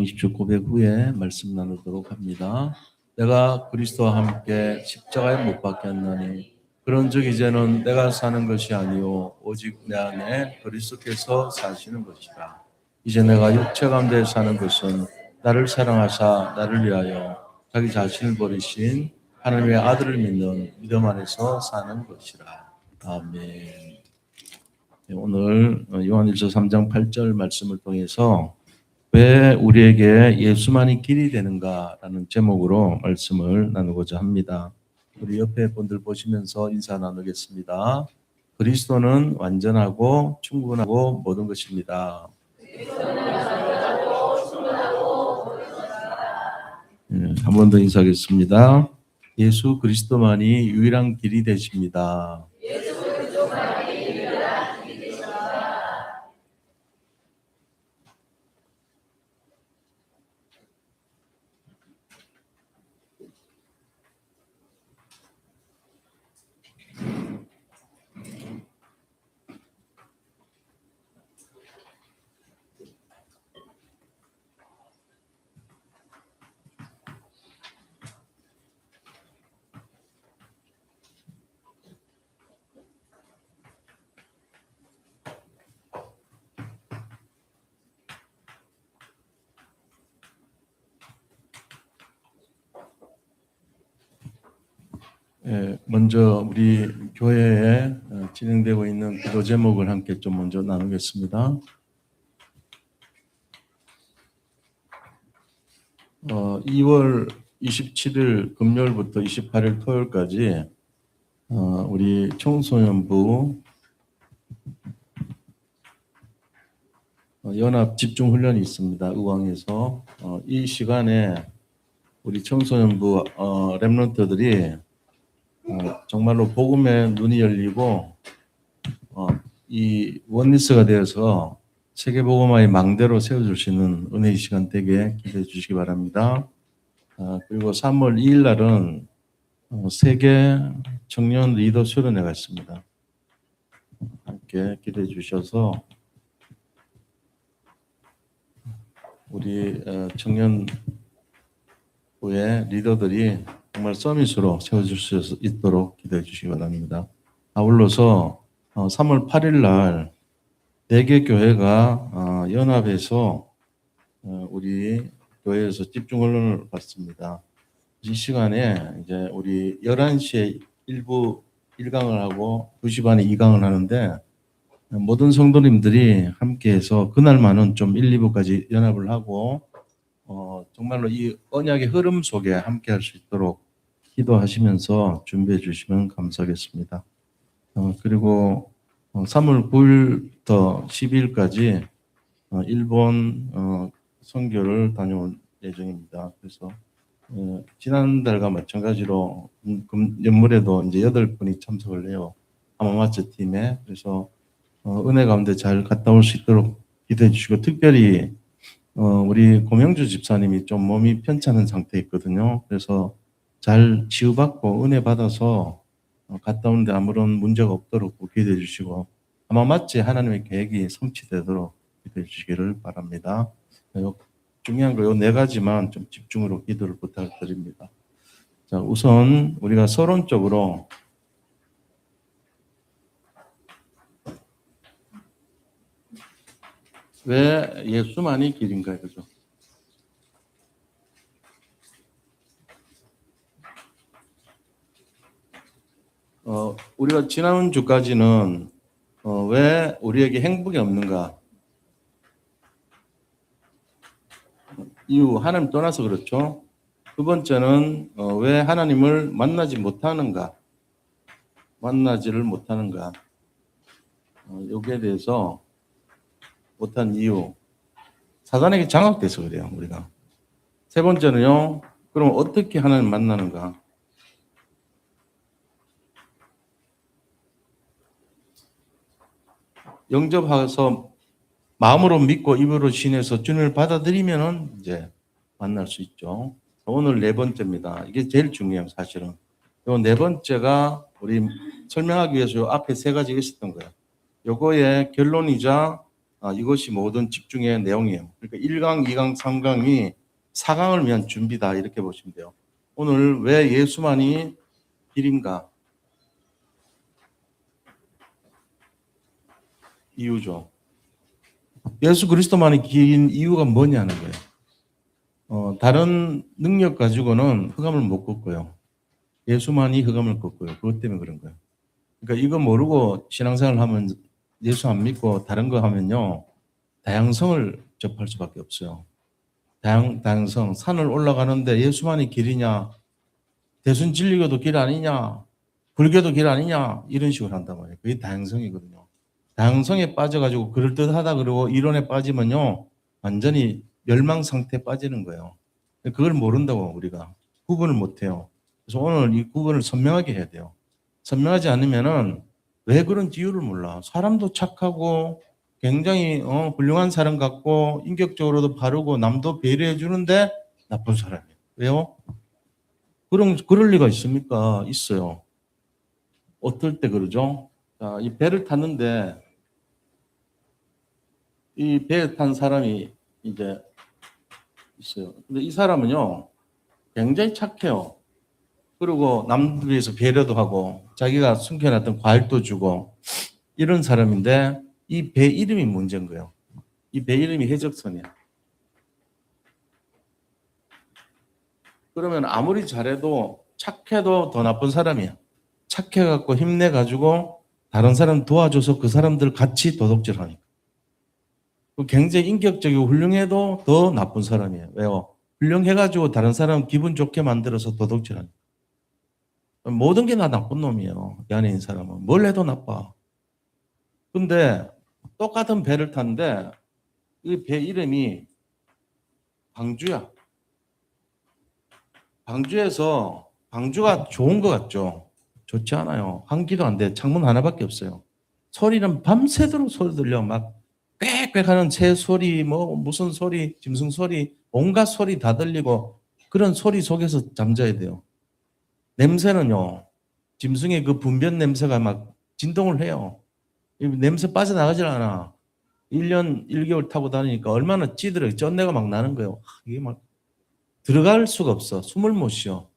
20주 고백 후에 말씀 나누도록 합니다. 내가 그리스도와 함께 십자가에 못 박혔나니 그런즉 이제는 내가 사는 것이 아니요 오직 내 안에 그리스도께서 사시는 것이라. 이제 내가 육체 가운데 사는 것은 나를 사랑하사 나를 위하여 자기 자신을 버리신 하나님의 아들을 믿는 믿음 안에서 사는 것이라. 아멘. 오늘 요한일서 3장 8절 말씀을 통해서 왜 우리에게 예수만이 길이 되는가라는 제목으로 말씀을 나누고자 합니다. 우리 옆에 분들 보시면서 인사 나누겠습니다. 그리스도는 완전하고 충분하고 모든 것입니다. 한 번 더 인사하겠습니다. 예수 그리스도만이 유일한 길이 되십니다. 먼저 우리 교회에 진행되고 있는 기도 제목을 함께 좀 먼저 나누겠습니다. 2월 27일 금요일부터 28일 토요일까지 우리 청소년부 연합 집중 훈련이 있습니다. 의왕에서 이 시간에 우리 청소년부 렘넌트들이 정말로 복음의 눈이 열리고 이 원리스가 되어서 세계복음화의 망대로 세워줄 수 있는 은혜의 시간 되게 기대해 주시기 바랍니다. 그리고 3월 2일 날은 세계 청년 리더 수련회가 있습니다. 함께 기대해 주셔서 우리 청년부의 리더들이 정말 서밋으로 세워줄 수 있도록 기대해 주시기 바랍니다. 아울러서 3월 8일 날 4개 교회가 연합해서 우리 교회에서 집중 훈련을 받습니다. 이 시간에 이제 우리 11시에 1부 1강을 하고 2시 반에 2강을 하는데 모든 성도님들이 함께해서 그날만은 좀 1, 2부까지 연합을 하고 정말로 이 언약의 흐름 속에 함께할 수 있도록 기도하시면서 준비해 주시면 감사하겠습니다. 그리고 3월 9일부터 12일까지 일본 선교를 다녀올 예정입니다. 그래서 지난달과 마찬가지로 연말에도 이제 8분이 참석을 해요. 하마마츠 팀에. 그래서 은혜 가운데 잘 갔다 올 수 있도록 기도해 주시고, 특별히 우리 고명주 집사님이 좀 몸이 편찮은 상태에 있거든요. 그래서 잘 치유받고 은혜 받아서 갔다 오는데 아무런 문제가 없도록 기도해 주시고, 아마 마치 하나님의 계획이 성취되도록 기도해 주시기를 바랍니다. 중요한 거 요 4가지만 좀 집중으로 기도를 부탁드립니다. 자, 우선 우리가 서론적으로 왜 예수만이 길인가요? 그죠? 우리가 지난 주까지는 왜 우리에게 행복이 없는가? 이유, 하나님 떠나서 그렇죠. 두 번째는 왜 하나님을 만나지를 못하는가? 여기에 대해서 못한 이유, 사단에게 장악돼서 그래요, 우리가. 세 번째는요, 그럼 어떻게 하나님을 만나는가? 영접해서 마음으로 믿고 입으로 신해서 주님을 받아들이면은 이제 만날 수 있죠. 오늘 4번째입니다. 이게 제일 중요해요, 사실은. 요 4번째가 우리 설명하기 위해서 요 앞에 3가지가 있었던 거예요. 요거의 결론이자 이것이 모든 집중의 내용이에요. 그러니까 1강, 2강, 3강이 4강을 위한 준비다 이렇게 보시면 돼요. 오늘 왜 예수만이 길인가? 이유죠. 예수 그리스도만이 긴 이유가 뭐냐는 거예요. 다른 능력 가지고는 흑암을 못 걷고요. 예수만이 흑암을 걷고요. 그것 때문에 그런 거예요. 그러니까 이거 모르고 신앙생활 하면 예수 안 믿고 다른 거 하면요. 다양성을 접할 수밖에 없어요. 다양성. 산을 올라가는데 예수만이 길이냐? 대순 진리교도 길 아니냐? 불교도 길 아니냐? 이런 식으로 한단 말이에요. 그게 다양성이거든요. 다양성에 빠져가지고 그럴듯하다 그러고 이론에 빠지면요. 완전히 멸망 상태에 빠지는 거예요. 그걸 모른다고 우리가. 구분을 못해요. 그래서 오늘 이 구분을 선명하게 해야 돼요. 선명하지 않으면은 왜 그런지 이유를 몰라. 사람도 착하고 굉장히 훌륭한 사람 같고 인격적으로도 바르고 남도 배려해 주는데 나쁜 사람이에요. 왜요? 그럴 리가 있습니까? 있어요. 어떨 때 그러죠? 자, 이 배를 탔는데 이 배에 탄 사람이 이제 있어요. 근데 이 사람은요, 굉장히 착해요. 그리고 남들 위해서 배려도 하고 자기가 숨겨놨던 과일도 주고 이런 사람인데 이 배 이름이 문제인 거예요. 이 배 이름이 해적선이야. 그러면 아무리 잘해도 착해도 더 나쁜 사람이야. 착해갖고 힘내가지고 다른 사람 도와줘서 그 사람들 같이 도둑질하니까. 굉장히 인격적이고 훌륭해도 더 나쁜 사람이에요. 왜요? 훌륭해가지고 다른 사람 기분 좋게 만들어서 도둑질하니까. 모든 게 다 나쁜 놈이에요. 이 안에 있는 사람은. 뭘 해도 나빠. 근데 똑같은 배를 탔는데 이 배 이름이 방주야. 방주가 좋은 것 같죠? 좋지 않아요. 환기도 안 돼. 창문 하나밖에 없어요. 소리는 밤새도록 소리 들려. 막 꽥꽥 하는 새 소리, 뭐 무슨 소리, 짐승 소리, 온갖 소리 다 들리고 그런 소리 속에서 잠자야 돼요. 냄새는요. 짐승의 그 분변 냄새가 막 진동을 해요. 냄새 빠져나가질 않아. 1년 1개월 타고 다니니까 얼마나 찌들어요. 쩐내가 막 나는 거예요. 이게 막 들어갈 수가 없어. 숨을 못 쉬어.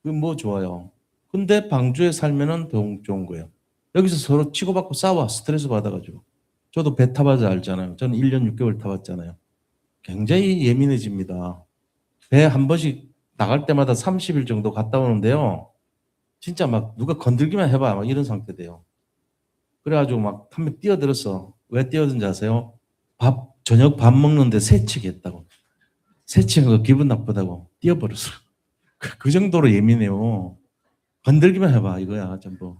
그게 뭐 좋아요. 근데 방주에 살면은 더 좋은 거예요. 여기서 서로 치고받고 싸워. 스트레스 받아가지고. 저도 배 타봐서 알잖아요. 저는 1년 6개월 타봤잖아요. 굉장히 예민해집니다. 배 한 번씩 나갈 때마다 30일 정도 갔다 오는데요. 진짜 막 누가 건들기만 해봐. 막 이런 상태 돼요. 그래가지고 막 한 명 뛰어들었어. 왜 뛰어든지 아세요? 저녁 밥 먹는데 새치기 했다고. 새치는 거 기분 나쁘다고 뛰어버렸어. 그 정도로 예민해요. 건들기만 해봐. 이거야, 전부.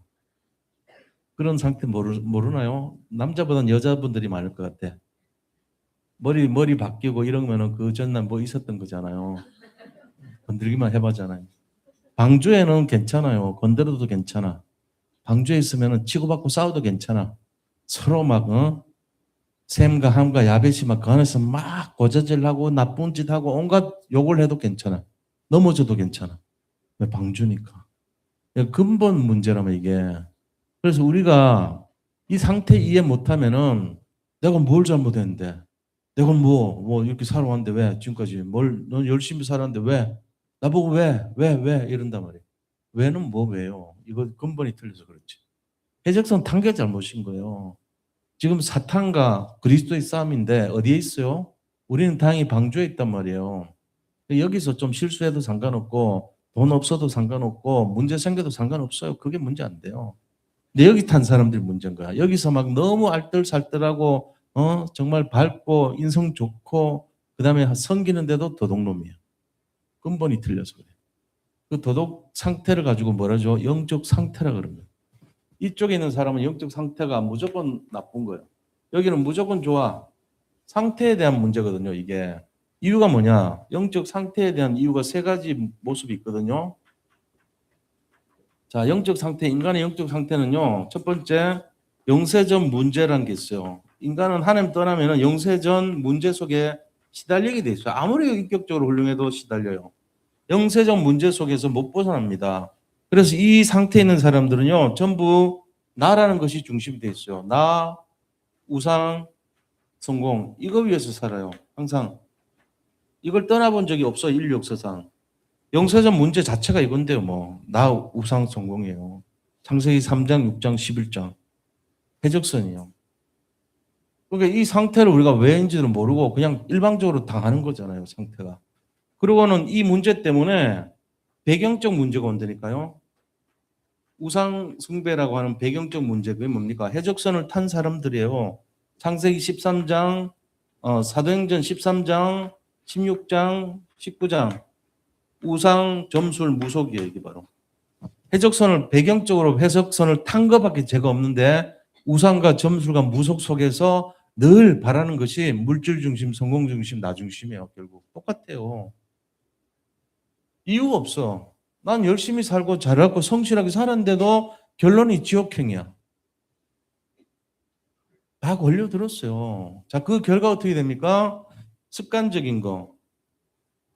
그런 상태 모르나요? 남자보다는 여자분들이 많을 것 같아. 머리 바뀌고 이러면은 그 전날 뭐 있었던 거잖아요. 건들기만 해봐잖아요. 방주에는 괜찮아요. 건드려도 괜찮아. 방주에 있으면은 치고받고 싸워도 괜찮아. 서로 막 샘과 함과 야벳이 막 그 안에서 막 고자질하고 나쁜 짓하고 온갖 욕을 해도 괜찮아. 넘어져도 괜찮아. 왜 방주니까. 근본 문제라면 이게. 그래서 우리가 이 상태 이해 못하면은 내가 뭘 잘못했는데, 내가 뭐 이렇게 살아왔는데 왜 지금까지 넌 열심히 살았는데 왜 나보고 왜 이런단 말이에요. 왜는 뭐 왜요? 이거 근본이 틀려서 그렇지. 해적선 탄 게 잘못인 거예요. 지금 사탄과 그리스도의 싸움인데 어디에 있어요? 우리는 다행히 방주에 있단 말이에요. 여기서 좀 실수해도 상관없고 돈 없어도 상관없고 문제 생겨도 상관없어요. 그게 문제 안 돼요. 근데 여기 탄 사람들이 문제인 거야. 여기서 막 너무 알뜰살뜰하고 정말 밝고 인성 좋고 그다음에 섬기는데도 도둑놈이야. 근본이 틀려서 그래. 그 도덕 상태를 가지고 뭐라죠? 영적 상태라 그런 거예요. 이쪽에 있는 사람은 영적 상태가 무조건 나쁜 거예요. 여기는 무조건 좋아. 상태에 대한 문제거든요, 이게. 이유가 뭐냐? 영적 상태에 대한 이유가 세 가지 모습이 있거든요. 자, 영적 상태, 인간의 영적 상태는요, 첫 번째, 영세전 문제라는 게 있어요. 인간은 하나님 떠나면 영세전 문제 속에 시달리게 돼 있어요. 아무리 인격적으로 훌륭해도 시달려요. 영세적 문제 속에서 못 벗어납니다. 그래서 이 상태에 있는 사람들은요, 전부 나라는 것이 중심이 돼 있어요. 나, 우상, 성공, 이거 위해서 살아요. 항상. 이걸 떠나본 적이 없어, 인류 역사상. 영세전 문제 자체가 이건데요, 뭐. 나 우상 성공이에요. 창세기 3장, 6장, 11장. 해적선이요. 그러니까 이 상태를 우리가 왜인지는 모르고 그냥 일방적으로 당하는 거잖아요, 상태가. 그리고는 이 문제 때문에 배경적 문제가 온다니까요. 우상 숭배라고 하는 배경적 문제, 그게 뭡니까? 해적선을 탄 사람들이에요. 창세기 13장, 사도행전 13장, 16장, 19장. 우상, 점술, 무속이에요, 이게 바로. 해적선을, 배경적으로 해적선을 탄 것밖에 죄가 없는데 우상과 점술과 무속 속에서 늘 바라는 것이 물질 중심, 성공 중심, 나 중심이에요. 결국 똑같아요. 이유가 없어. 난 열심히 살고 잘하고 성실하게 살았는데도 결론이 지옥행이야. 다 걸려들었어요. 자, 그 결과 어떻게 됩니까? 습관적인 거.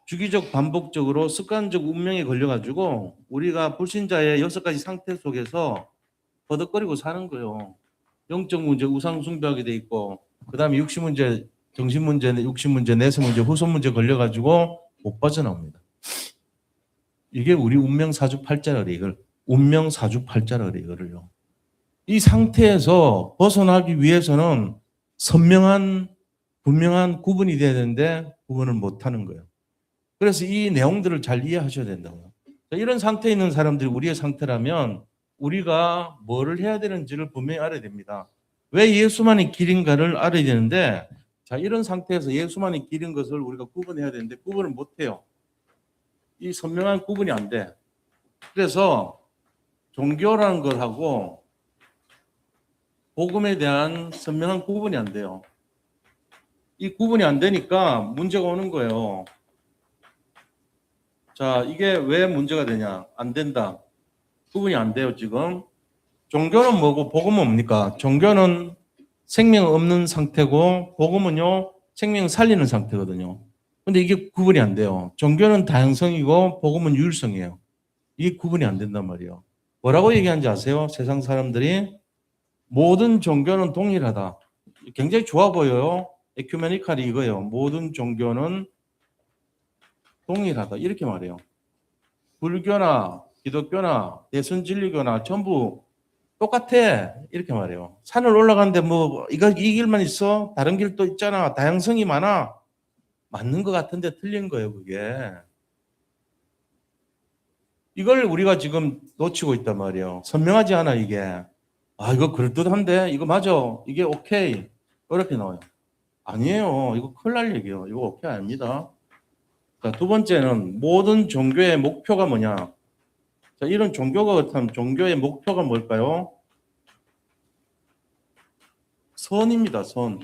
주기적 반복적으로 습관적 운명에 걸려가지고 우리가 불신자의 6가지 상태 속에서 버덕거리고 사는 거예요. 영적 문제, 우상 숭배하게 돼 있고, 그 다음에 육신 문제, 정신 문제, 육신 문제, 내세 문제, 후손 문제 걸려가지고 못 빠져나옵니다. 이게 우리 운명 사주팔자라 그래, 이걸. 운명 사주팔자라 그래, 이거를요. 이 상태에서 벗어나기 위해서는 선명한, 분명한 구분이 돼야 되는데 구분을 못 하는 거예요. 그래서 이 내용들을 잘 이해하셔야 된다고요. 이런 상태에 있는 사람들이 우리의 상태라면 우리가 뭐를 해야 되는지를 분명히 알아야 됩니다. 왜 예수만이 길인가를 알아야 되는데, 자, 이런 상태에서 예수만이 길인 것을 우리가 구분해야 되는데 구분을 못 해요. 이 선명한 구분이 안 돼. 그래서 종교라는 것하고 복음에 대한 선명한 구분이 안 돼요. 이 구분이 안 되니까 문제가 오는 거예요. 자, 이게 왜 문제가 되냐? 안 된다. 구분이 안 돼요, 지금. 종교는 뭐고 복음은 뭡니까? 종교는 생명 없는 상태고 복음은요, 생명 살리는 상태거든요. 근데 이게 구분이 안 돼요. 종교는 다양성이고 복음은 유일성이에요. 이게 구분이 안 된단 말이에요. 뭐라고 얘기하는지 아세요? 세상 사람들이 모든 종교는 동일하다. 굉장히 좋아 보여요. 에큐메니칼이 이거예요. 모든 종교는 동일하다. 이렇게 말해요. 불교나 기독교나 대선진리교나 전부 똑같아. 이렇게 말해요. 산을 올라가는데 뭐 이 길만 있어? 다른 길도 있잖아. 다양성이 많아. 맞는 것 같은데 틀린 거예요, 그게. 이걸 우리가 지금 놓치고 있단 말이에요. 선명하지 않아, 이게. 아, 이거 그럴듯한데? 이거 맞아. 이게 오케이. 이렇게 나와요. 아니에요. 이거 큰일 날 얘기예요. 이거 오케이 아닙니다. 자, 두 번째는 모든 종교의 목표가 뭐냐? 자, 이런 종교가 그렇다면 종교의 목표가 뭘까요? 선입니다, 선.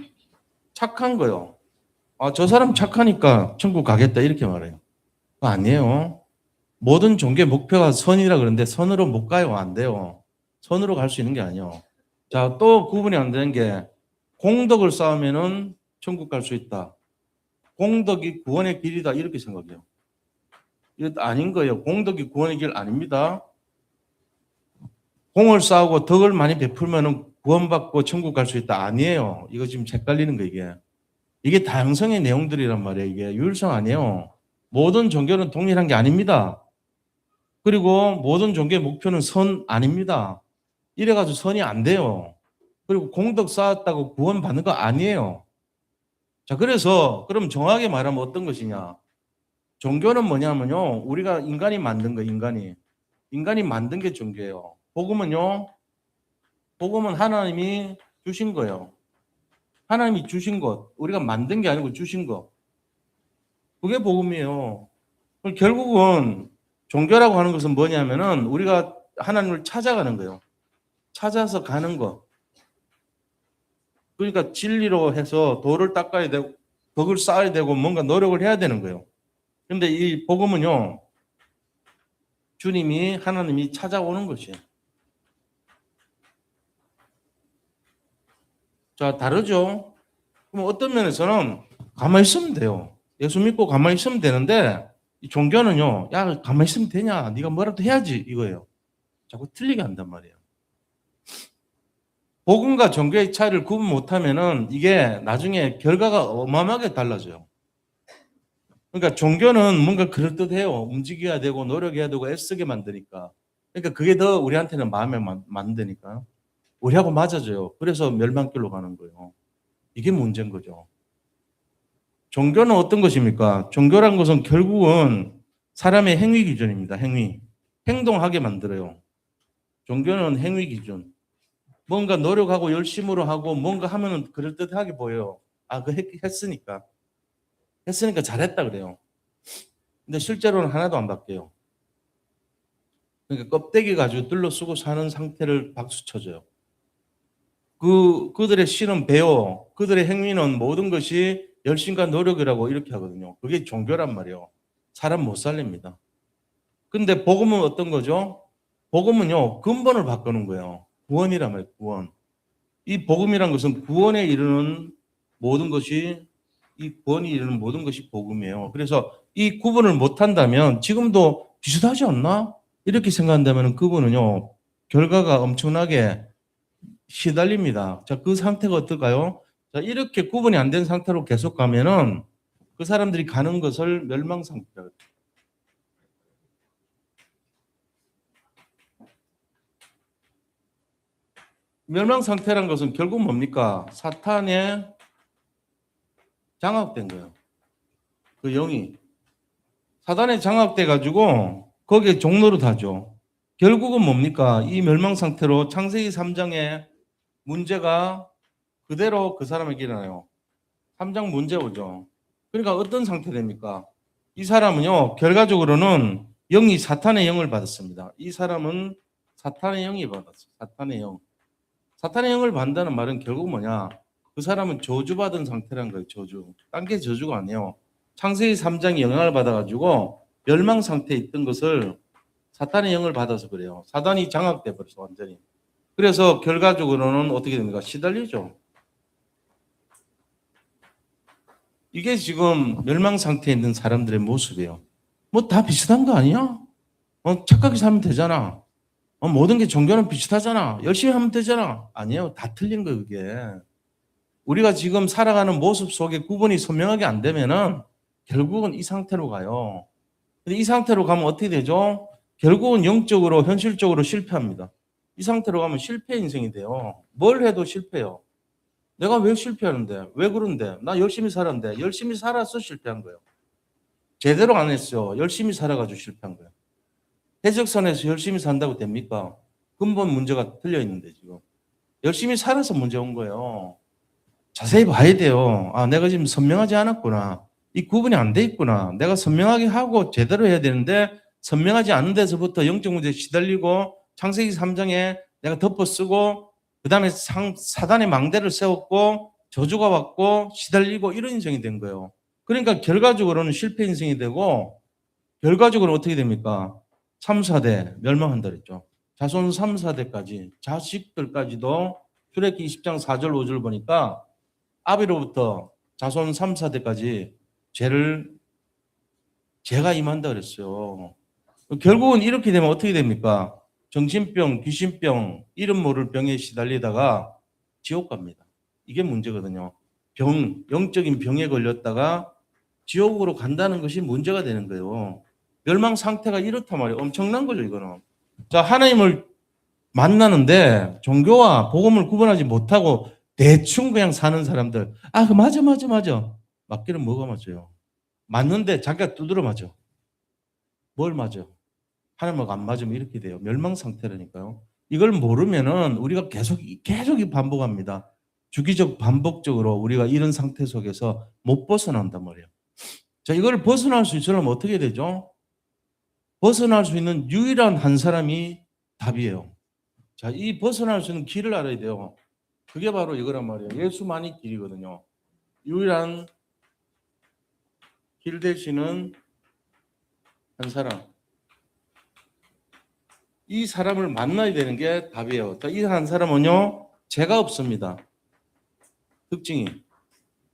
착한 거요. 아, 저 사람 착하니까 천국 가겠다 이렇게 말해요. 아니에요. 모든 종교의 목표가 선이라 그러는데 선으로 못 가요. 안 돼요. 선으로 갈 수 있는 게 아니에요. 자, 또 구분이 안 되는 게 공덕을 쌓으면은 천국 갈 수 있다. 공덕이 구원의 길이다 이렇게 생각해요. 이거 아닌 거예요. 공덕이 구원의 길 아닙니다. 공을 쌓고 덕을 많이 베풀면은 구원받고 천국 갈 수 있다. 아니에요. 이거 지금 헷갈리는 거 이게. 이게 다양성의 내용들이란 말이에요. 이게 유일성 아니에요. 모든 종교는 동일한 게 아닙니다. 그리고 모든 종교의 목표는 선 아닙니다. 이래가지고 선이 안 돼요. 그리고 공덕 쌓았다고 구원받는 거 아니에요. 자, 그래서 그럼 정확하게 말하면 어떤 것이냐? 종교는 뭐냐면요. 우리가 인간이 만든 거, 인간이. 인간이 만든 게 종교예요. 복음은요. 복음은 하나님이 주신 거예요. 하나님이 주신 것. 우리가 만든 게 아니고 주신 것. 그게 복음이에요. 결국은 종교라고 하는 것은 뭐냐면은 우리가 하나님을 찾아가는 거예요. 찾아서 가는 거. 그러니까 진리로 해서 도를 닦아야 되고 덕을 쌓아야 되고 뭔가 노력을 해야 되는 거예요. 그런데 이 복음은요. 주님이 하나님이 찾아오는 것이에요. 자, 다르죠? 그럼 어떤 면에서는 가만히 있으면 돼요. 예수 믿고 가만히 있으면 되는데 이 종교는요. 야, 가만히 있으면 되냐? 네가 뭐라도 해야지 이거예요. 자꾸 틀리게 한단 말이에요. 복음과 종교의 차이를 구분 못하면은 이게 나중에 결과가 어마어마하게 달라져요. 그러니까 종교는 뭔가 그럴듯해요. 움직여야 되고 노력해야 되고 애쓰게 만드니까. 그러니까 그게 더 우리한테는 마음에 만드니까. 우리하고 맞아져요. 그래서 멸망길로 가는 거예요. 이게 문제인 거죠. 종교는 어떤 것입니까? 종교란 것은 결국은 사람의 행위 기준입니다. 행위. 행동하게 만들어요. 종교는 행위 기준. 뭔가 노력하고 열심으로 하고 뭔가 하면은 그럴듯하게 보여요. 아, 했으니까. 했으니까 잘했다 그래요. 근데 실제로는 하나도 안 바뀌어요. 그러니까 껍데기 가지고 둘러쓰고 사는 상태를 박수 쳐줘요. 그들의 신은 배워. 그들의 행위는 모든 것이 열심과 노력이라고 이렇게 하거든요. 그게 종교란 말이에요. 사람 못 살립니다. 근데 복음은 어떤 거죠? 복음은요, 근본을 바꾸는 거예요. 구원이란 말이에요, 구원. 이 복음이란 것은 구원에 이르는 모든 것이, 이 구원이 이르는 모든 것이 복음이에요. 그래서 이 구분을 못 한다면 지금도 비슷하지 않나? 이렇게 생각한다면 그분은요, 결과가 엄청나게 시달립니다. 자, 그 상태가 어떨까요? 자, 이렇게 구분이 안 된 상태로 계속 가면은 그 사람들이 가는 것을 멸망 상태라고 해요. 멸망 상태란 것은 결국 뭡니까? 사탄에 장악된 거예요. 그 영이. 사단에 장악돼 가지고 거기에 종노릇하죠. 결국은 뭡니까? 이 멸망 상태로 창세기 3장의 문제가 그대로 그 사람에게 일어나요. 3장 문제 오죠. 그러니까 어떤 상태 됩니까? 이 사람은요, 결과적으로는 영이 사탄의 영을 받았습니다. 이 사람은 사탄의 영이 받았어요. 사탄의 영. 사탄의 영을 받는다는 말은 결국 뭐냐? 그 사람은 저주받은 상태란 거예요. 저주. 딴 게 저주가 아니에요. 창세기 3장이 영향을 받아가지고 멸망 상태에 있던 것을 사탄의 영을 받아서 그래요. 사단이 장악돼 버렸어 완전히. 그래서 결과적으로는 어떻게 됩니까? 시달리죠. 이게 지금 멸망 상태에 있는 사람들의 모습이에요. 뭐 다 비슷한 거 아니야? 착하게 살면 되잖아. 모든 게 종교는 비슷하잖아. 열심히 하면 되잖아. 아니에요. 다 틀린 거예요, 그게. 우리가 지금 살아가는 모습 속에 구분이 선명하게 안 되면은 결국은 이 상태로 가요. 근데 이 상태로 가면 어떻게 되죠? 결국은 영적으로, 현실적으로 실패합니다. 이 상태로 가면 실패 인생이 돼요. 뭘 해도 실패요. 내가 왜 실패하는데? 왜 그런데? 나 열심히 살았는데. 열심히 살아서 실패한 거예요. 제대로 안 했어요. 열심히 살아가지고 실패한 거예요. 해적선에서 열심히 산다고 됩니까? 근본 문제가 틀려 있는데 지금. 열심히 살아서 문제 온 거예요. 자세히 봐야 돼요. 아, 내가 지금 선명하지 않았구나. 이 구분이 안 돼 있구나. 내가 선명하게 하고 제대로 해야 되는데 선명하지 않은 데서부터 영적 문제에 시달리고 창세기 3장에 내가 덮어 쓰고 그다음에 사단의 망대를 세웠고 저주가 왔고 시달리고 이런 인생이 된 거예요. 그러니까 결과적으로는 실패 인생이 되고 결과적으로 어떻게 됩니까? 3, 4대 멸망한다 그랬죠. 자손 3, 4대까지 자식들까지도 출애굽기 20장 4절 5절 보니까 아비로부터 자손 3, 4대까지 죄가 임한다 그랬어요. 결국은 이렇게 되면 어떻게 됩니까? 정신병, 귀신병, 이름 모를 병에 시달리다가 지옥 갑니다. 이게 문제거든요. 영적인 병에 걸렸다가 지옥으로 간다는 것이 문제가 되는 거예요. 멸망 상태가 이렇단 말이에요. 엄청난 거죠, 이거는. 자, 하나님을 만나는데 종교와 복음을 구분하지 못하고 대충 그냥 사는 사람들. 아, 그 맞아, 맞아, 맞아. 맞기는 뭐가 맞아요? 맞는데 자기가 두드려 맞아. 뭘 맞아? 하나님하고 안 맞으면 이렇게 돼요. 멸망 상태라니까요. 이걸 모르면은 우리가 계속 이 반복합니다. 주기적 반복적으로 우리가 이런 상태 속에서 못 벗어난단 말이에요. 자, 이걸 벗어날 수 있으려면 어떻게 되죠? 벗어날 수 있는 유일한 한 사람이 답이에요. 자, 이 벗어날 수 있는 길을 알아야 돼요. 그게 바로 이거란 말이에요. 예수만이 길이거든요. 유일한 길 되시는 한 사람. 이 사람을 만나야 되는 게 답이에요. 이 한 사람은요, 죄가 없습니다. 특징이.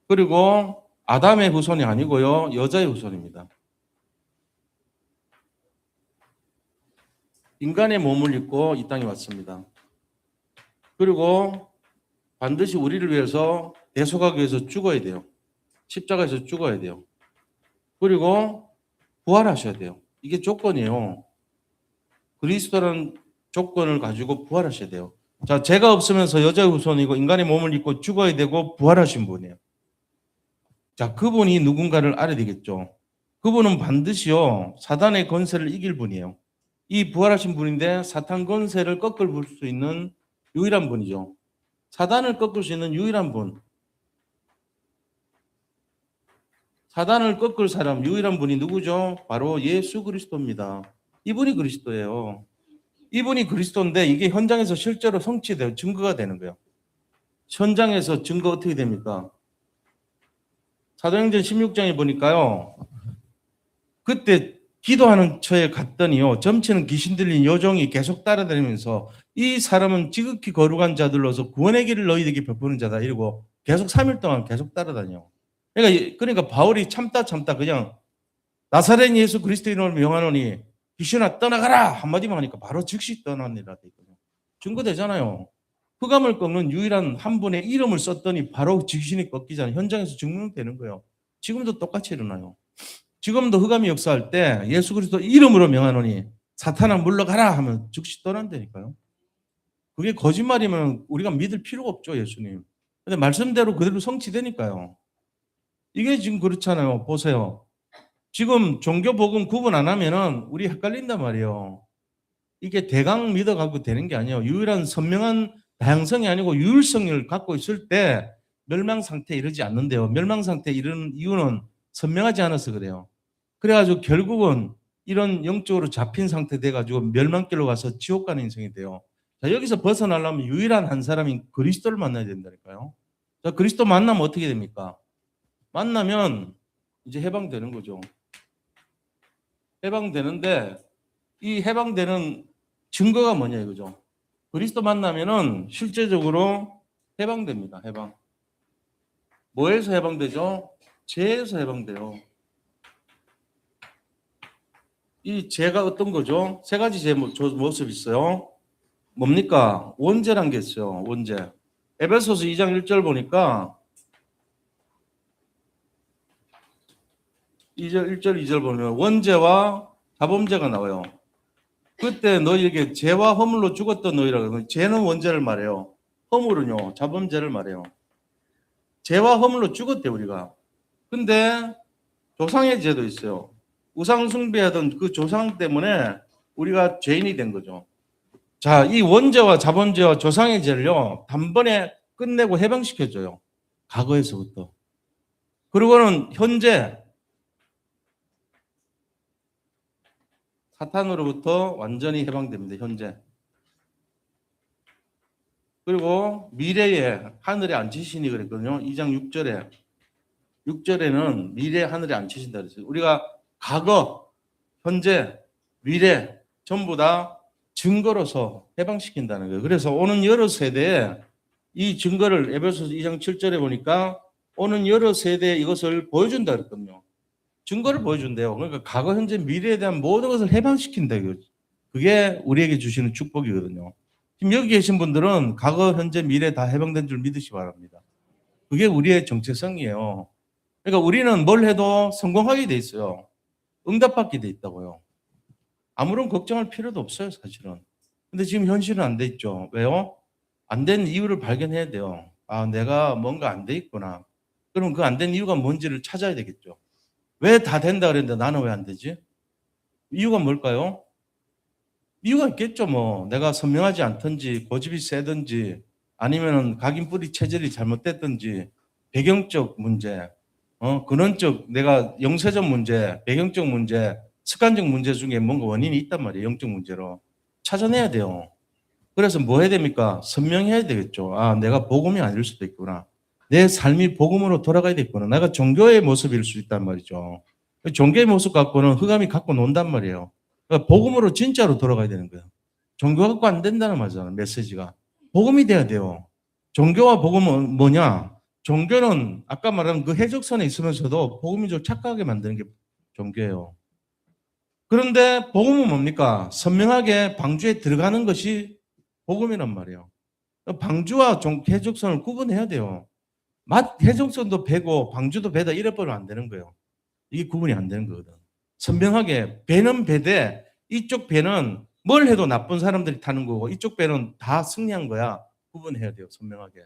그리고 아담의 후손이 아니고요, 여자의 후손입니다. 인간의 몸을 입고 이 땅에 왔습니다. 그리고 반드시 우리를 위해서 대속하기 위해서 죽어야 돼요. 십자가에서 죽어야 돼요. 그리고 부활하셔야 돼요. 이게 조건이에요. 그리스도라는 조건을 가지고 부활하셔야 돼요. 자, 죄가 없으면서 여자의 후손이고 인간의 몸을 입고 죽어야 되고 부활하신 분이에요. 자, 그분이 누군가를 알아야 되겠죠. 그분은 반드시요, 사단의 권세를 이길 분이에요. 이 부활하신 분인데 사탄 권세를 꺾을 수 있는 유일한 분이죠. 사단을 꺾을 수 있는 유일한 분. 사단을 꺾을 사람, 유일한 분이 누구죠? 바로 예수 그리스도입니다. 이분이 그리스도예요. 이분이 그리스도인데 이게 현장에서 실제로 성취돼요. 증거가 되는 거예요. 현장에서 증거 어떻게 됩니까? 사도행전 16장에 보니까요. 그때 기도하는 처에 갔더니요. 점치는 귀신 들린 여종이 계속 따라다니면서 이 사람은 지극히 거룩한 자들로서 구원의 길을 너희에게 베푸는 자다 이러고 계속 3일 동안 계속 따라다녀. 그러니까 바울이 참다 그냥 나사렛 예수 그리스도 이름을 명하노니 귀신아 떠나가라 한마디만 하니까 바로 즉시 떠나니라 돼 있거든요. 증거되잖아요. 흑암을 꺾는 유일한 한 분의 이름을 썼더니 바로 귀신이 꺾이잖아요. 현장에서 증명되는 거예요. 지금도 똑같이 일어나요. 지금도 흑암이 역사할 때 예수 그리스도 이름으로 명하노니 사탄아 물러가라 하면 즉시 떠난다니까요. 그게 거짓말이면 우리가 믿을 필요가 없죠, 예수님. 근데 말씀대로 그대로 성취되니까요. 이게 지금 그렇잖아요. 보세요. 지금 종교 복음 구분 안 하면은 우리 헷갈린단 말이에요. 이게 대강 믿어가고 되는 게 아니에요. 유일한 선명한 다양성이 아니고 유일성을 갖고 있을 때 멸망 상태에 이르지 않는데요. 멸망 상태에 이르는 이유는 선명하지 않아서 그래요. 그래가지고 결국은 이런 영적으로 잡힌 상태 돼가지고 멸망길로 가서 지옥 가는 인생이 돼요. 자, 여기서 벗어나려면 유일한 한 사람인 그리스도를 만나야 된다니까요. 자, 그리스도 만나면 어떻게 됩니까? 만나면 이제 해방되는 거죠. 해방되는데 이 해방되는 증거가 뭐냐 이거죠. 그리스도 만나면은 실제적으로 해방됩니다. 해방. 뭐에서 해방되죠? 죄에서 해방돼요. 이 죄가 어떤 거죠? 세 가지 죄 모습이 있어요. 뭡니까? 원죄란 게 있어요. 원죄. 에베소서 2장 1절 보니까 1절 2절 보면 원죄와 자범죄가 나와요. 그때 너희에게 죄와 허물로 죽었던 너희라고. 죄는 원죄를 말해요. 허물은요, 자범죄를 말해요. 죄와 허물로 죽었대 우리가. 근데 조상의 죄도 있어요. 우상 숭배하던 그 조상 때문에 우리가 죄인이 된 거죠. 자, 이 원죄와 자범죄와 조상의 죄를요, 단번에 끝내고 해방시켜줘요. 과거에서부터. 그리고는 현재 사탄으로부터 완전히 해방됩니다. 현재. 그리고 미래에 하늘에 앉히시니 그랬거든요. 2장 6절에. 6절에는 미래에 하늘에 앉히신다 그랬어요. 우리가 과거, 현재, 미래 전부 다 증거로서 해방시킨다는 거예요. 그래서 오는 여러 세대에 이 증거를 에베소서 2장 7절에 보니까 오는 여러 세대에 이것을 보여준다 그랬거든요. 증거를 보여준대요. 그러니까 과거, 현재, 미래에 대한 모든 것을 해방시킨다. 그게 우리에게 주시는 축복이거든요. 지금 여기 계신 분들은 과거, 현재, 미래 다 해방된 줄 믿으시 바랍니다. 그게 우리의 정체성이에요. 그러니까 우리는 뭘 해도 성공하게 돼 있어요. 응답받게 돼 있다고요. 아무런 걱정할 필요도 없어요, 사실은. 근데 지금 현실은 안 돼 있죠. 왜요? 안 된 이유를 발견해야 돼요. 아, 내가 뭔가 안 돼 있구나. 그럼 그 안 된 이유가 뭔지를 찾아야 되겠죠. 왜 다 된다 그랬는데 나는 왜 안 되지? 이유가 뭘까요? 이유가 있겠죠. 뭐 내가 선명하지 않든지 고집이 세든지 아니면은 각인뿌리 체질이 잘못됐든지 배경적 문제, 근원적 내가 영세적 문제, 배경적 문제, 습관적 문제 중에 뭔가 원인이 있단 말이에요. 영적 문제로 찾아내야 돼요. 그래서 뭐 해야 됩니까? 선명해야 되겠죠. 아, 내가 복음이 아닐 수도 있구나. 내 삶이 복음으로 돌아가야 되겠구나. 내가 종교의 모습일 수 있단 말이죠. 종교의 모습 갖고는 흑암이 갖고 논단 말이에요. 그러니까 복음으로 진짜로 돌아가야 되는 거예요. 종교 갖고 안 된다는 말이잖아요. 메시지가. 복음이 돼야 돼요. 종교와 복음은 뭐냐? 종교는 아까 말한 그 해적선에 있으면서도 복음이 좀 착각하게 만드는 게 종교예요. 그런데 복음은 뭡니까? 선명하게 방주에 들어가는 것이 복음이란 말이에요. 방주와 해적선을 구분해야 돼요. 해적선도 배고 방주도 배다 이래버리면 안 되는 거예요. 이게 구분이 안 되는 거거든. 선명하게 배는 배대 이쪽 배는 뭘 해도 나쁜 사람들이 타는 거고 이쪽 배는 다 승리한 거야. 구분해야 돼요. 선명하게.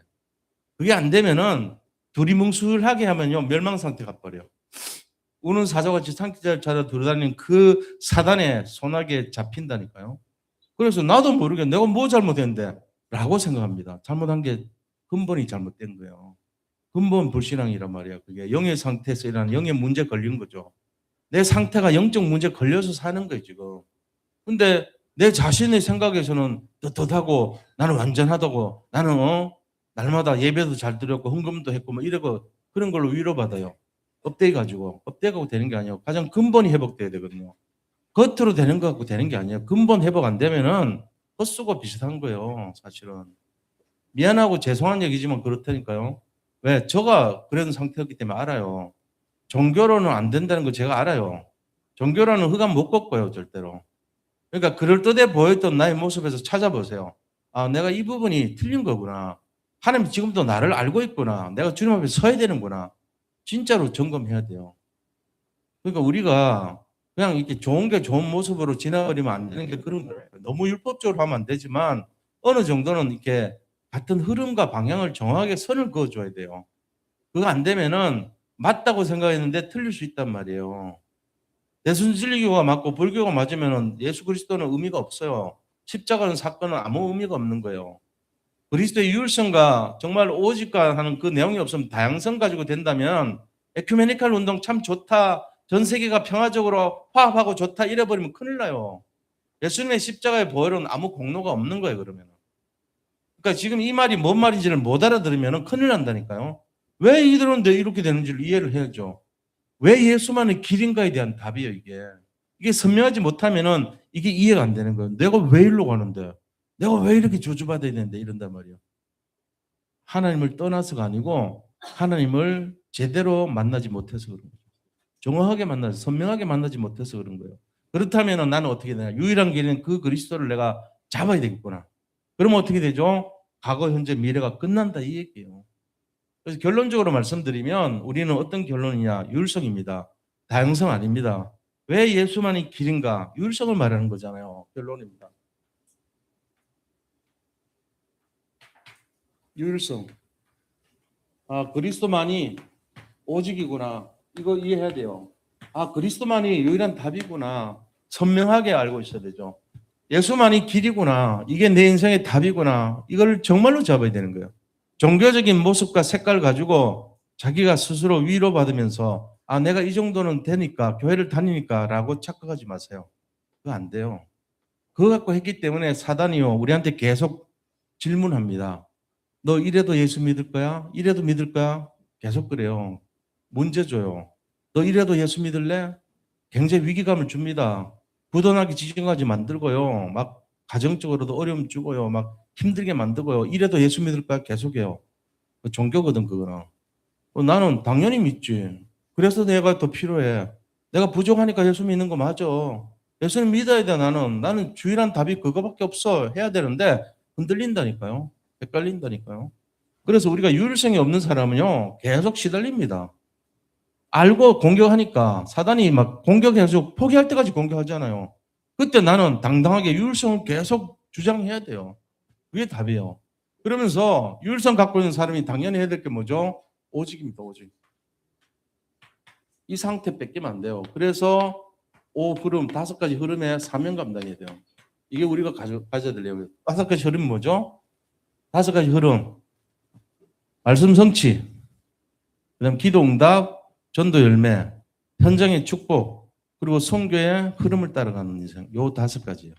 그게 안 되면은 둘이 뭉술하게 하면요 멸망 상태 가버려요. 우는 사자같이 상기자를 찾아 돌아다니는 그 사단에 손아귀에 잡힌다니까요. 그래서 나도 모르게 내가 뭐 잘못했는데 라고 생각합니다. 잘못한 게 근본이 잘못된 거예요. 근본 불신앙이란 말이야. 그게 영의 상태에서 일어나는 영의 문제 걸린 거죠. 내 상태가 영적 문제 걸려서 사는 거예요, 지금. 근데 내 자신의 생각에서는 떳떳하고 나는 완전하다고 나는 날마다 예배도 잘 드렸고 헌금도 했고 뭐 이러고 그런 걸로 위로받아요. 업돼 가지고 업돼가고 되는 게 아니에요. 가장 근본이 회복돼야 되거든요. 겉으로 되는 것 같고 되는 게 아니에요. 근본 회복 안 되면은 헛수고 비슷한 거예요, 사실은. 미안하고 죄송한 얘기지만 그렇다니까요. 왜? 저가 그런 상태였기 때문에 알아요. 종교로는 안 된다는 거 제가 알아요. 종교로는 흑암 못 걷고요, 절대로. 그러니까 그럴듯해 보였던 나의 모습에서 찾아보세요. 아, 내가 이 부분이 틀린 거구나. 하나님 지금도 나를 알고 있구나. 내가 주님 앞에 서야 되는구나. 진짜로 점검해야 돼요. 그러니까 우리가 그냥 이렇게 좋은 게 좋은 모습으로 지나버리면 안 되는 게 그런 거예요. 너무 율법적으로 하면 안 되지만 어느 정도는 이렇게 같은 흐름과 방향을 정확하게 선을 그어줘야 돼요. 그거 안 되면은 맞다고 생각했는데 틀릴 수 있단 말이에요. 대순진리교가 맞고 불교가 맞으면은 예수 그리스도는 의미가 없어요. 십자가는 사건은 아무 의미가 없는 거예요. 그리스도의 유일성과 정말 오직과 하는 그 내용이 없으면 다양성 가지고 된다면 에큐메니칼 운동 참 좋다. 전 세계가 평화적으로 화합하고 좋다 이래버리면 큰일 나요. 예수님의 십자가의 보혈은 아무 공로가 없는 거예요, 그러면. 그러니까 지금 이 말이 뭔 말인지를 못 알아들으면 큰일 난다니까요. 왜 이들은 이렇게 되는지를 이해를 해야죠. 왜 예수만의 길인가에 대한 답이에요, 이게. 이게 선명하지 못하면은 이게 이해가 안 되는 거예요. 내가 왜 이리로 가는데? 내가 왜 이렇게 저주받아야 되는데? 이런단 말이에요. 하나님을 떠나서가 아니고 하나님을 제대로 만나지 못해서 그런 거죠. 정확하게 만나서 선명하게 만나지 못해서 그런 거예요. 그렇다면 나는 어떻게 되냐? 유일한 길은 그 그리스도를 내가 잡아야 되겠구나. 그러면 어떻게 되죠? 과거, 현재, 미래가 끝난다 이 얘기예요. 그래서 결론적으로 말씀드리면 우리는 어떤 결론이냐? 유일성입니다. 다양성 아닙니다. 왜 예수만이 길인가? 유일성을 말하는 거잖아요. 결론입니다. 유일성. 아, 그리스도만이 오직이구나. 이거 이해해야 돼요. 아, 그리스도만이 유일한 답이구나. 선명하게 알고 있어야 되죠. 예수만이 길이구나. 이게 내 인생의 답이구나. 이걸 정말로 잡아야 되는 거예요. 종교적인 모습과 색깔 가지고 자기가 스스로 위로받으면서 아, 내가 이 정도는 되니까 교회를 다니니까 라고 착각하지 마세요. 그거 안 돼요. 그거 갖고 했기 때문에 사단이요. 우리한테 계속 질문합니다. 너 이래도 예수 믿을 거야? 이래도 믿을 거야? 계속 그래요. 문제 줘요. 너 이래도 예수 믿을래? 굉장히 위기감을 줍니다. 부도나게 지진까지 만들고요. 막 가정적으로도 어려움 주고요. 막 힘들게 만들고요. 이래도 예수 믿을 거야? 계속해요. 종교거든 그거는. 나는 당연히 믿지. 그래서 내가 더 필요해. 내가 부족하니까 예수 믿는 거 맞아. 예수님 믿어야 돼 나는. 나는 주일한 답이 그거밖에 없어. 해야 되는데 흔들린다니까요. 헷갈린다니까요. 그래서 우리가 유일성이 없는 사람은요. 계속 시달립니다. 알고 공격하니까 사단이 막 공격해서 포기할 때까지 공격하잖아요. 그때 나는 당당하게 유일성을 계속 주장해야 돼요. 그게 답이에요. 그러면서 유일성 갖고 있는 사람이 당연히 해야 될 게 뭐죠? 오직입니다. 오직. 이 상태 뺏기면 안 돼요. 그래서 흐름, 5가지 흐름에 사명 감당해야 돼요. 이게 우리가 가져야 될 내용이에요. 5가지 흐름이 뭐죠? 5가지 흐름. 말씀 성취, 그다음 기도 응답, 전도 열매, 현장의 축복, 그리고 선교의 흐름을 따라가는 인생. 요 5가지예요.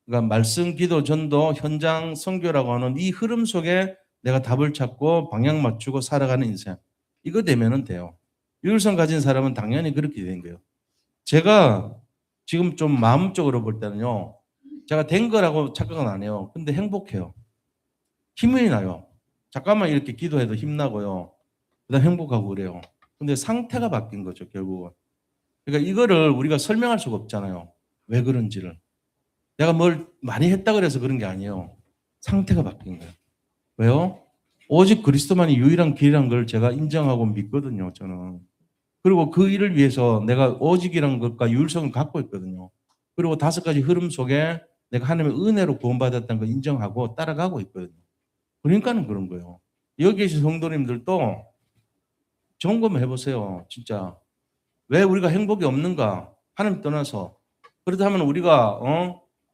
그러니까 말씀, 기도, 전도, 현장, 선교라고 하는 이 흐름 속에 내가 답을 찾고 방향 맞추고 살아가는 인생. 이거 되면은 돼요. 유일성 가진 사람은 당연히 그렇게 된 거예요. 제가 지금 좀 마음적으로 볼 때는요. 제가 된 거라고 착각은 안 해요. 근데 행복해요. 힘이 나요. 잠깐만 이렇게 기도해도 힘나고요. 그다음 행복하고 그래요. 근데 상태가 바뀐 거죠, 결국은. 그러니까 이거를 우리가 설명할 수가 없잖아요. 왜 그런지를. 내가 뭘 많이 했다 그래서 그런 게 아니에요. 상태가 바뀐 거예요. 왜요? 오직 그리스도만이 유일한 길이라는 걸 제가 인정하고 믿거든요, 저는. 그리고 그 일을 위해서 내가 오직이라는 것과 유일성을 갖고 있거든요. 그리고 5가지 흐름 속에 내가 하나님의 은혜로 구원받았다는 걸 인정하고 따라가고 있거든요. 그러니까는 그런 거예요. 여기 계신 성도님들도 점검해 보세요. 진짜. 왜 우리가 행복이 없는가? 하나님 떠나서. 그렇다면 우리가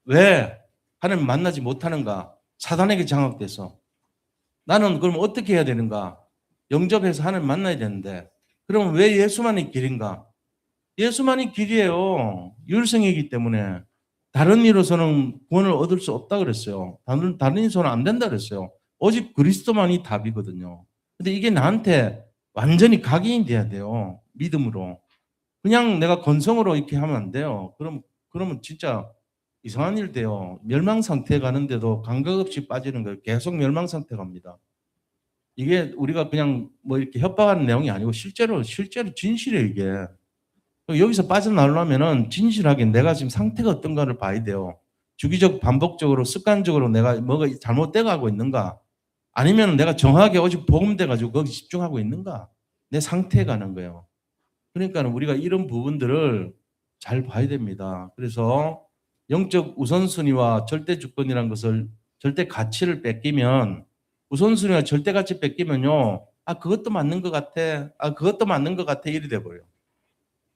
왜 하나님 만나지 못하는가? 사단에게 장악돼서. 나는 그럼 어떻게 해야 되는가? 영접해서 하나님 만나야 되는데. 그럼 왜 예수만이 길인가? 예수만이 길이에요. 유일성이기 때문에. 다른 이로서는 구원을 얻을 수 없다 그랬어요. 다른 이로서는 안 된다 그랬어요. 오직 그리스도만이 답이거든요. 근데 이게 나한테 완전히 각인이 돼야 돼요. 믿음으로. 그냥 내가 건성으로 이렇게 하면 안 돼요. 그러면 진짜 이상한 일 돼요. 멸망 상태에 가는데도 감각 없이 빠지는 거예요. 계속 멸망 상태 갑니다. 이게 우리가 그냥 뭐 이렇게 협박하는 내용이 아니고 실제로 진실이에요, 이게. 여기서 빠져나오려면은 진실하게 내가 지금 상태가 어떤가를 봐야 돼요. 주기적 반복적으로 습관적으로 내가 뭐가 잘못돼 가고 있는가? 아니면 내가 정확하게 오직 복음돼 가지고 거기 집중하고 있는가? 내 상태에 가는 거예요. 그러니까 우리가 이런 부분들을 잘 봐야 됩니다. 그래서 영적 우선순위와 절대 주권이라는 것을 절대 가치를 뺏기면 우선순위와 절대 가치 뺏기면요. 아, 그것도 맞는 것 같아. 아, 그것도 맞는 것 같아. 이리 돼버려요.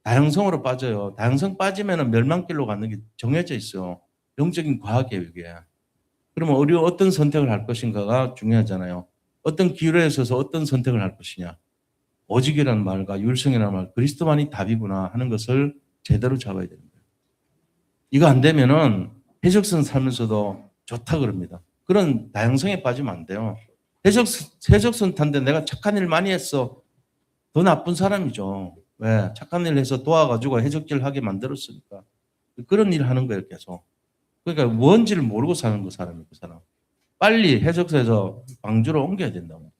다양성으로 빠져요. 다양성 빠지면 멸망길로 가는 게 정해져 있어요. 영적인 과학이에요, 이게. 그러면 우리가 어떤 선택을 할 것인가가 중요하잖아요. 어떤 기회에 있어서 어떤 선택을 할 것이냐. 오직이라는 말과 율성이라는 말, 그리스도만이 답이구나 하는 것을 제대로 잡아야 됩니다. 이거 안 되면은 해적선 살면서도 좋다 그럽니다. 그런 다양성에 빠지면 안 돼요. 해적선 탄데 내가 착한 일 많이 했어. 더 나쁜 사람이죠. 왜? 착한 일 해서 도와가지고 해적질 하게 만들었으니까. 그런 일 하는 거예요, 계속. 그러니까 뭔지를 모르고 사는 그 사람이 그 사람. 빨리 해적소에서 방주로 옮겨야 된다고.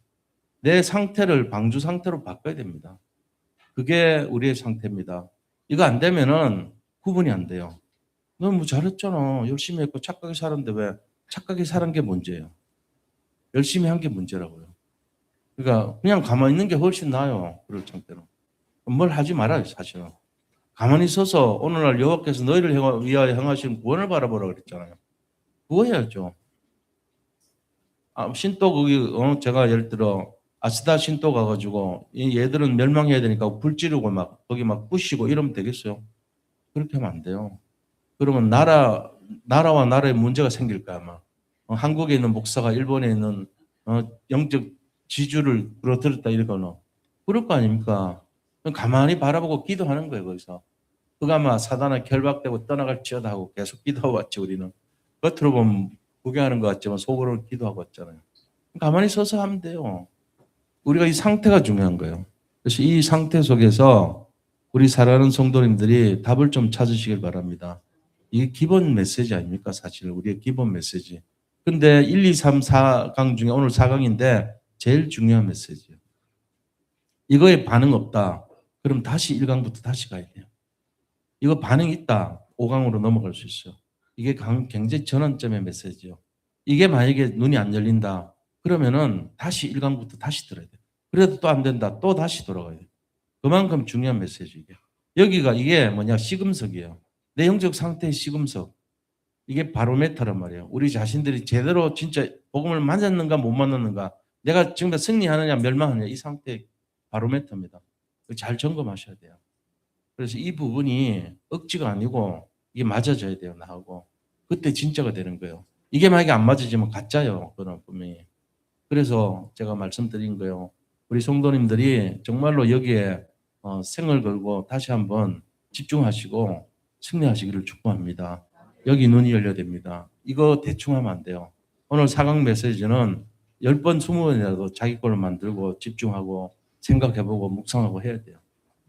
내 상태를 방주 상태로 바꿔야 됩니다. 그게 우리의 상태입니다. 이거 안 되면은 구분이 안 돼요. 너 뭐 잘했잖아. 열심히 했고 착하게 살았는데 왜 착하게 사는 게 문제예요. 열심히 한 게 문제라고요. 그러니까 그냥 가만히 있는 게 훨씬 나아요. 그럴 상태로. 뭘 하지 말아요, 사실은. 가만히 서서 오늘날 여호와께서 너희를 위하여 행하시는 구원을 바라보라 그랬잖아요. 그거 해야죠. 신도 거기 제가 예를 들어 아스다 신도 가가지고 얘들은 멸망해야 되니까 불 지르고 막 거기 막 부시고 이러면 되겠어요? 그렇게 하면 안 돼요. 그러면 나라와 나라의 문제가 생길 거야 아마. 한국에 있는 목사가 일본에 있는 영적 지주를 끌어들였다 이러거나 그럴 거 아닙니까? 가만히 바라보고 기도하는 거예요 거기서. 그가 아마 사단에 결박되고 떠나갈지어다 하고 계속 기도하고 왔죠 우리는. 겉으로 보면 구경하는 것 같지만 속으로 기도하고 왔잖아요. 가만히 서서 하면 돼요. 우리가 이 상태가 중요한 거예요. 그래서 이 상태 속에서 우리 사랑하는 성도님들이 답을 좀 찾으시길 바랍니다. 이게 기본 메시지 아닙니까? 사실 우리의 기본 메시지. 근데 1, 2, 3, 4강 중에 오늘 4강인데 제일 중요한 메시지예요. 이거에 반응 없다. 그럼 다시 1강부터 다시 가야 돼요. 이거 반응 있다. 5강으로 넘어갈 수 있어요. 이게 굉장히 전환점의 메시지예요. 이게 만약에 눈이 안 열린다. 그러면은 다시 1강부터 다시 들어야 돼요. 그래도 또 안 된다. 또 다시 돌아가야 돼요. 그만큼 중요한 메시지 이게. 여기가 이게 뭐냐 시금석이에요. 내 영적 상태의 시금석. 이게 바로메터란 말이에요. 우리 자신들이 제대로 진짜 복음을 맞았는가 못 맞았는가. 내가 지금 승리하느냐 멸망하느냐 이 상태의 바로메터입니다. 잘 점검하셔야 돼요. 그래서 이 부분이 억지가 아니고 이게 맞아져야 돼요. 나하고. 그때 진짜가 되는 거예요. 이게 만약에 안 맞아지면 가짜예요. 그건 분명히. 그래서 제가 말씀드린 거예요. 우리 성도님들이 정말로 여기에 생을 걸고 다시 한번 집중하시고 승리하시기를 축복합니다. 여기 눈이 열려야 됩니다. 이거 대충 하면 안 돼요. 오늘 4강 메시지는 10번, 20번이라도 자기 걸로 만들고 집중하고 생각해보고 묵상하고 해야 돼요.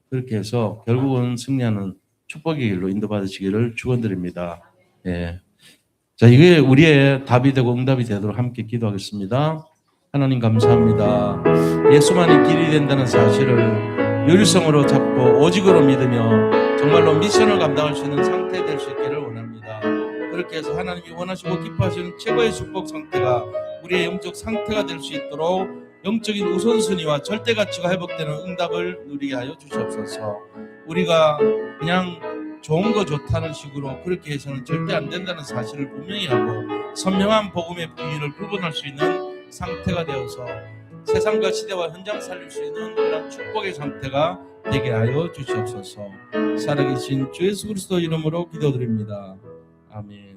그렇게 해서 결국은 승리하는 축복의 길로 인도받으시기를 축원드립니다. 예. 자, 이게 우리의 답이 되고 응답이 되도록 함께 기도하겠습니다. 하나님 감사합니다. 예수만이 길이 된다는 사실을 유일성으로 잡고 오직으로 믿으며 정말로 미션을 감당할 수 있는 상태 될 수 있기를 원합니다. 그렇게 해서 하나님이 원하시고 기뻐하시는 최고의 축복 상태가 우리의 영적 상태가 될 수 있도록 영적인 우선순위와 절대가치가 회복되는 응답을 누리게 하여 주시옵소서. 우리가 그냥 좋은 거 좋다는 식으로 그렇게 해서는 절대 안 된다는 사실을 분명히 하고 선명한 복음의 비밀을 구분할 수 있는 상태가 되어서 세상과 시대와 현장 살릴 수 있는 그런 축복의 상태가 되게 하여 주시옵소서. 살아계신 주 예수 그리스도 이름으로 기도드립니다. 아멘.